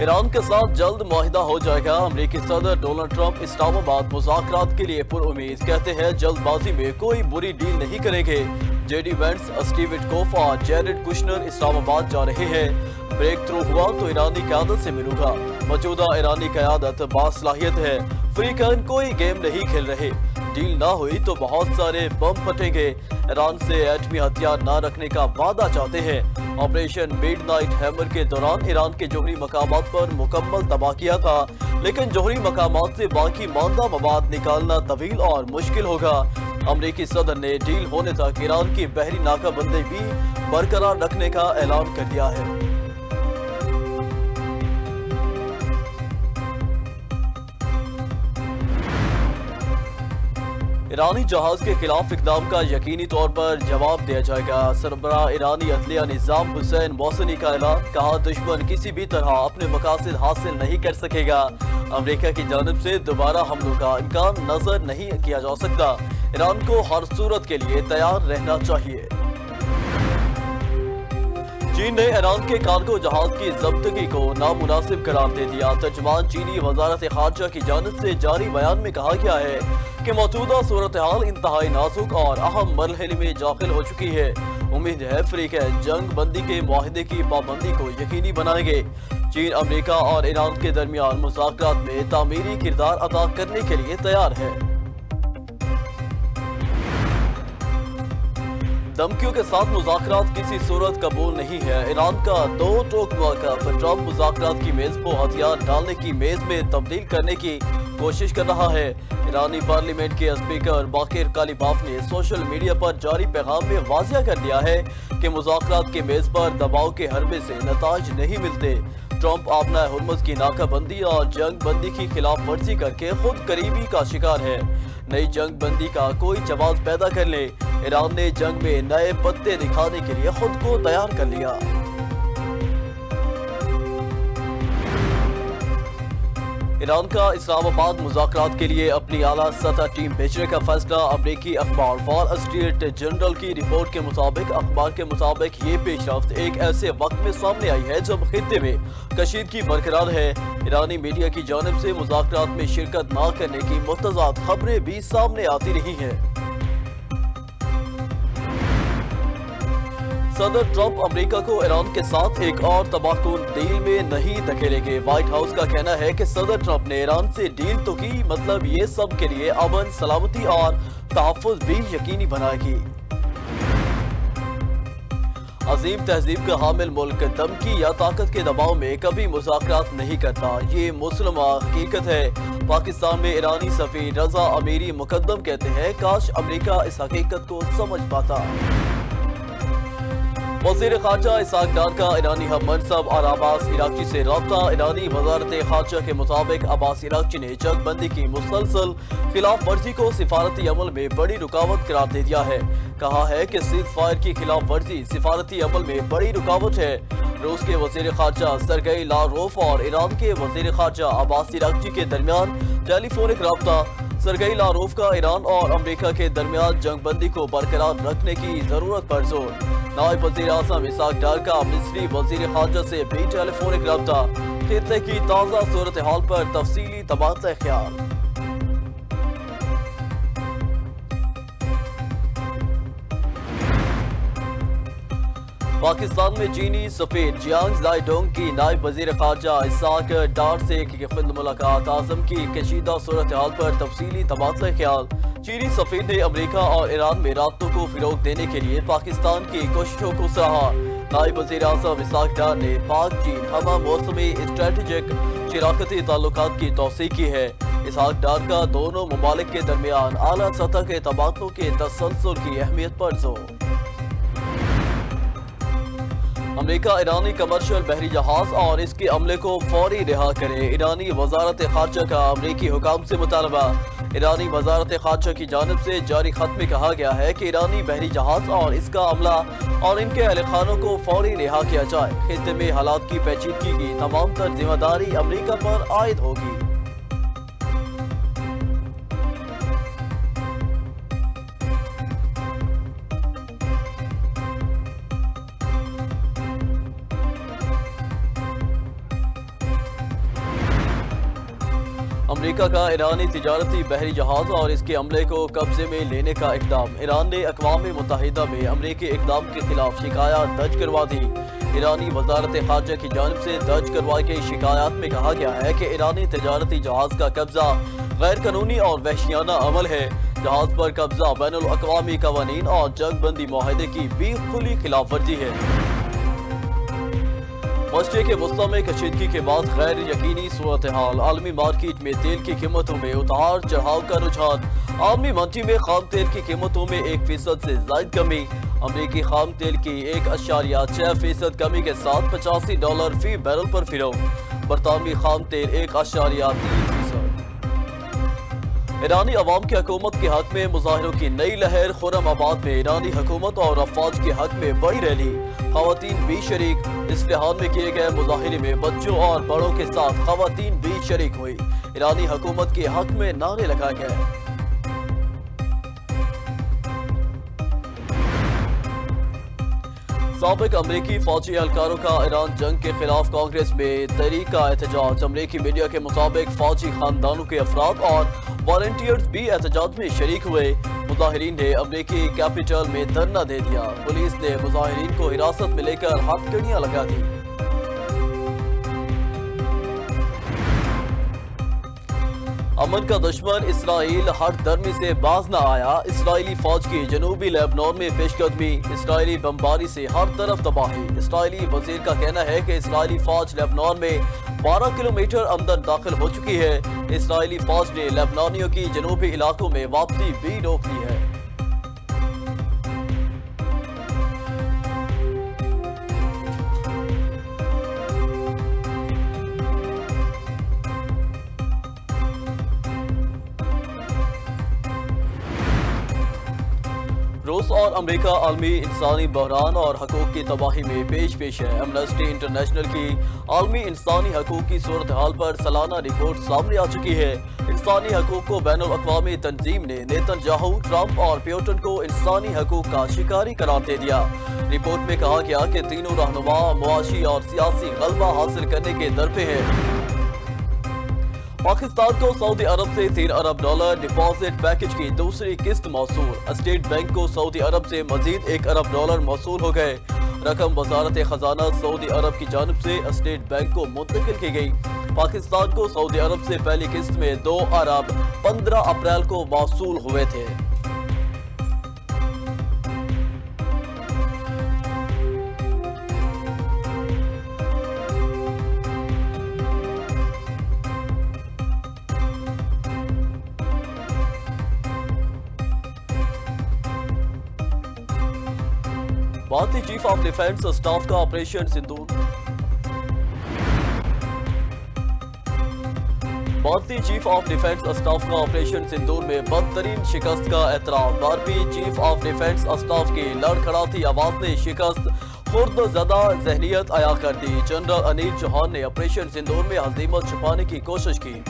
Iran के साथ जल्द मुआहिदा हो जाएगा। अमेरिकी सदर डोनाल्ड ट्रंप इस्लामाबाद मुज़ाकरात के लिए पुरउम्मीद, कहते हैं जल्दबाजी में कोई बुरी डील नहीं करेंगे। जेडी वेंस, स्टीव विटकोफ और जेरेड कुशनर इस्लामाबाद जा रहे हैं। ब्रेक थ्रू हुआ तो ईरानी क़यादत से मिलूंगा। मौजूदा ईरानी क़यादत बासलाहियत है। फ्री कैन कोई गेम नहीं खेल रहे। डील ना हुई तो बहुत सारे बम फटेंगे। ईरान से एटमी हथियार न रखने का वादा चाहते हैं। ऑपरेशन मिडनाइट हैमर के दौरान ईरान के जोहरी मकामात पर मुकम्मल तबाह किया था, लेकिन जोहरी मकामात से बाकी मांदा मवाद निकालना तवील और मुश्किल होगा। अमरीकी सदर ने डील होने तक ईरान की बहरी नाकाबंदी भी बरकरार रखने का ऐलान कर दिया है। ईरानी जहाज के खिलाफ इकदाम का यकीनी तौर पर जवाब दिया जाएगा। सरबराह ईरानी अदलिया निज़ाम हुसैन मोहसिनी का ऐलान, कहा दुश्मन किसी भी तरह अपने मकासद हासिल नहीं कर सकेगा। अमेरिका की जानिब से दोबारा हमलों का इम्कान नजर नहीं किया जा सकता। ईरान को हर सूरत के लिए तैयार रहना चाहिए। चीन ने ईरान के कार्गो जहाज की जब्तगी को नामुनासिब करार दे दिया। तर्जुमान चीनी वजारत खारजा की जानिब से जारी बयान में कहा गया है कि मौजूदा सूरत हाल इंतहाई नाजुक और अहम मरहले में दाखिल हो चुकी है। उम्मीद है अफ्रीका जंग बंदी के मुआहिदे की पाबंदी को यकीनी बनाएंगे। चीन अमेरिका और ईरान के दरमियान मुज़ाकरात में तामीरी किरदार अदा करने के लिए तैयार है। धमकियों के साथ मुज़ाकरात किसी सूरत कबूल नहीं है। ईरान का दो टोक मौक़िफ़, ट्रंप मुज़ाकरात की मेज़ को हथियार डालने की मेज़ में तब्दील करने की कोशिश कर रहा है। ईरानी पार्लियामेंट के स्पीकर बाकिर कालिबाफ ने सोशल मीडिया पर जारी पैगाम में वाज़िया कर दिया है कि मुज़ाकरात के मेज़ पर दबाव के हरबे से नताज नहीं मिलते। ट्रंप आपना हुर्मुज़ की नाकाबंदी और जंग बंदी की खिलाफ वर्जी करके खुद करीबी का शिकार है। नई जंग बंदी का कोई जवाब पैदा कर ले। ईरान ने जंग में नए पत्ते दिखाने के लिए खुद को तैयार कर लिया। ईरान का इस्लामाबाद मुज़ाकरात के लिए अपनी आला सतह टीम भेजने का फैसला। अमरीकी अखबार वॉल स्ट्रीट जर्नल की रिपोर्ट के मुताबिक ये पेशरफ्त एक ऐसे वक्त में सामने आई है जब खित्ते में कशीदगी बरकरार है। ईरानी मीडिया की जानिब से मुज़ाकरात में शिरकत न करने की मुतज़ाद खबरें भी सामने आती रही हैं। सदर ट्रंप अमेरिका को ईरान के साथ एक और तबाहकुन डील में नहीं धकेलेंगे। व्हाइट हाउस का कहना है कि सदर ट्रंप ने ईरान से डील तो की, मतलब ये सब के लिए अमन, सलामती और तहफ़्फ़ुज़ भी यकीनी बनाएगी। अजीम तहजीब का हामिल मुल्क धमकी या ताकत के दबाव में कभी मुज़ाकरात नहीं करता। ये मुस्लिमा हकीकत है। पाकिस्तान में ईरानी सफ़ीर रजा अमीरी मुकद्दम कहते हैं, काश अमेरिका इस हकीकत को समझ पाता। वज़ीर ख़ारजा इसहाक डार का ईरानी हम मनसब और अब्बास इराक़ची से रब्ता। ईरानी वज़ारत ख़ारजा के मुताबिक अब्बास इराक़ची ने जंग बंदी की मुसलसल खिलाफ वर्जी को सिफारती अमल में बड़ी रुकावट करार दे दिया है। कहा है कि सीज़ फायर की खिलाफ वर्जी सिफारती अमल में बड़ी रुकावट है। रूस के वज़ीर ख़ारजा सरगेई लारोफ और ईरान के वज़ीर ख़ारजा अब्बास इराक़ची के दरमियान टेलीफोनिक रब्ता। सरगेई लारोफ का ईरान और अमेरिका के दरमियान जंग बंदी को बरकरार रखने की जरूरत पर जोर। नायब वज़ीर आज़म इसहाक डार का मिस्री वज़ीर ख़ारजा से भी टेलीफोनिक रब्ता। खित्ते की ताज़ा सूरत हाल पर तफसीली तबादला ख्याल। पाकिस्तान में चीनी सफीर जियांग जाइडोंग की नायब वज़ीर ख़ारजा इसहाक डार से खुद मुलाकात। आज़म की कशीदा सूरत हाल पर तफसीली तबादला ख्याल। चीनी सफीर ने अमेरिका और ईरान में राब्तों को फ़रोग़ देने के लिए पाकिस्तान की कोशिशों को सराहा। नायब वज़ीर आज़म इसहाक डार ने पाक चीन हमा मौसमी स्ट्रेटेजिक शराकती ताल्लुकात की तौसीक़ की है। इसहाक डार का दोनों ममालिक के दरमियान आला सतह के तबादलों के तसलसल की अहमियत पर जोर। अमेरिका ईरानी कमर्शियल बहरी जहाज और इसके अमले को फौरी रिहा करे। ईरानी वज़ारत ख़ारजा का अमरीकी हुकाम से मुतालबा। ईरानी वज़ारत ख़ारजा की जानिब से जारी खत में कहा गया है कि ईरानी बहरी जहाज और इसका अमला और इनके अहल खानों को फौरी रिहा किया जाए। खित्ते में हालात की पेचीदगी की तमाम तर जिम्मेदारी अमेरिका पर आयद होगी। امریکہ کا ایرانی تجارتی بحری جہاز اور اس کے عملے کو قبضے میں لینے کا اقدام۔ ایران نے اقوام متحدہ میں امریکی اقدام کے خلاف شکایات درج کروا دی۔ ایرانی وزارت خارجہ کی جانب سے درج کروائی گئی شکایات میں کہا گیا ہے کہ ایرانی تجارتی جہاز کا قبضہ غیر قانونی اور وحشیانہ عمل ہے۔ جہاز پر قبضہ بین الاقوامی قوانین اور جنگ بندی معاہدے کی بھی کھلی خلاف ورزی ہے۔ معاشرے کے وسطی میں کشیدگی کے بعد غیر یقینی صورتحال۔ عالمی مارکیٹ میں تیل کی قیمتوں میں اتار چڑھاؤ کا رجحان۔ عالمی منڈی میں خام تیل کی قیمتوں میں 1% سے زائد کمی۔ امریکی خام تیل کی 1.6% کمی کے ساتھ $85 فی بیرل پر فروخت۔ برطانوی خام تیل 1.3%۔ ایرانی عوام کی حکومت کے حق میں مظاہروں کی نئی لہر۔ خرم آباد میں ایرانی حکومت اور افواج کے حق میں بڑی ریلی، خواتین بھی شریک۔ اصفہان میں کیے گئے مظاہرے میں بچوں اور بڑوں کے ساتھ خواتین بھی شریک ہوئی۔ ایرانی حکومت کے حق میں نعرے لگائے گئے۔ سابق امریکی فوجی اہلکاروں کا ایران جنگ کے خلاف کانگریس میں تحریک کا احتجاج۔ امریکی میڈیا کے مطابق فوجی خاندانوں کے افراد اور والنٹیئرز بھی احتجاج میں شریک ہوئے۔ مظاہرین نے امریکی کیپٹل میں دھرنا دے دیا۔ پولیس نے مظاہرین کو حراست میں لے کر ہتھ کڑیاں لگا دی۔ امن کا دشمن اسرائیل ہر درمی سے باز نہ آیا۔ اسرائیلی فوج کی جنوبی لیبنان میں پیش قدمی۔ اسرائیلی بمباری سے ہر طرف تباہی۔ اسرائیلی وزیر کا کہنا ہے کہ اسرائیلی فوج لیبنان میں 12 کلومیٹر اندر داخل ہو چکی ہے۔ اسرائیلی فوج نے لیبنانیوں کی جنوبی علاقوں میں واپسی بھی روک دی ہے۔ روس اور امریکہ عالمی انسانی بحران اور حقوق کی تباہی میں پیش ہے۔ ایمنسٹی انٹرنیشنل کی عالمی انسانی حقوق کی صورتحال پر سالانہ رپورٹ سامنے آ چکی ہے۔ انسانی حقوق کو بین الاقوامی تنظیم نے نیتن یاہو، ٹرمپ اور پیوٹن کو انسانی حقوق کا شکاری قرار دے دیا۔ رپورٹ میں کہا گیا کہ تینوں رہنما معاشی اور سیاسی غلبہ حاصل کرنے کے درپے ہیں۔ پاکستان کو سعودی عرب سے $3 ارب ڈپازٹ پیکج کی دوسری قسط موصول۔ اسٹیٹ بینک کو سعودی عرب سے مزید $1 ارب موصول ہو گئے۔ رقم وزارت خزانہ سعودی عرب کی جانب سے اسٹیٹ بینک کو منتقل کی گئی۔ پاکستان کو سعودی عرب سے پہلی قسط میں $2 ارب 15 اپریل کو موصول ہوئے تھے۔ بھارتی چیف آف ڈیفنس اسٹاف کا آپریشن سندور۔ بھارتی چیف آف ڈیفنس اسٹاف کا آپریشن سندور میں بدترین شکست کا اعتراف۔ بھارتی چیف آف ڈیفنس اسٹاف کی لڑکھڑاتی آواز نے شکست خورد زدہ ذہنیت عیاں کر دی۔ جنرل انیل چوہان نے آپریشن سندور میں ہزیمت چھپانے کی کوشش کی۔